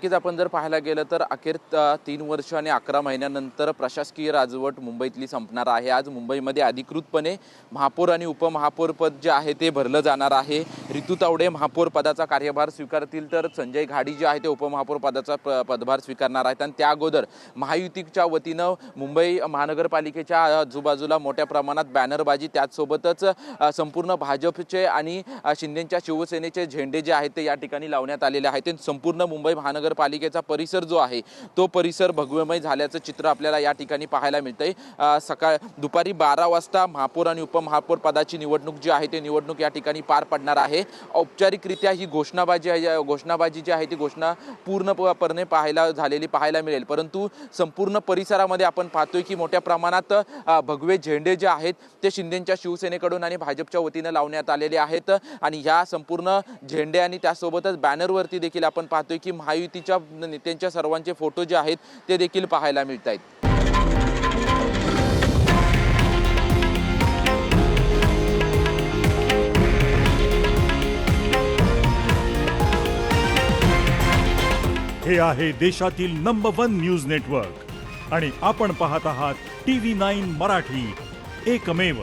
नक्कीच आपण जर पाहायला गेलं तर अखेर 3 वर्ष आणि 11 महिन्यानंतर प्रशासकीय राजवट मुंबईतली संपणार आहे। आज मुंबईमध्ये अधिकृतपणे महापौर आणि उपमहापौर पद जे आहे ते भरलं जाणार आहे। ऋतू तावडे महापौर पदाचा कार्यभार स्वीकारतील तर संजय घाडी जे आहे ते उपमहापौर पदाचा पदभार स्वीकारणार आहेत। आणि त्या अगोदर महायुतीच्या वतीनं मुंबई महानगरपालिकेच्या आजूबाजूला मोठ्या प्रमाणात बॅनरबाजी, त्याचसोबतच संपूर्ण भाजपचे आणि शिंदेच्या शिवसेनेचे झेंडे जे आहेत ते या ठिकाणी लावण्यात आलेले आहेत। संपूर्ण मुंबई महानगरपालिकेचा परिसर जो आहे तो परिसर भगवमय झाल्याचं चित्र आपल्याला या ठिकाणी पाहायला मिळतंय। दुपारी 12 वाजता महापौर आणि उपमहापौर पदाची निवडणूक जी आहे ते निवडणूक या ठिकाणी पार पडणार आहे। औपचारिकरित्या ही घोषणाबाजी जी आहे ती घोषणा पूर्णपणे पाहायला मिळेल, परंतु संपूर्ण परिसरामध्ये आपण पाहतोय की मोठ्या प्रमाणात भगवे झेंडे जे आहेत ते शिंदेच्या शिवसेनेकडून आणि भाजपच्या वतीने लावण्यात आलेले आहेत। आणि या संपूर्ण झेंडे आणि त्यासोबतच बॅनरवरती देखील आपण पाहतोय की महायुतीच्या नेत्यांच्या सर्वांचे फोटो जे आहेत ते देखील पाहायला मिळत आहेत। हे आहे देशातील नंबर 1 न्यूज नेटवर्क आणि आपण पाहत आहात TV9 मराठी, एकमेव।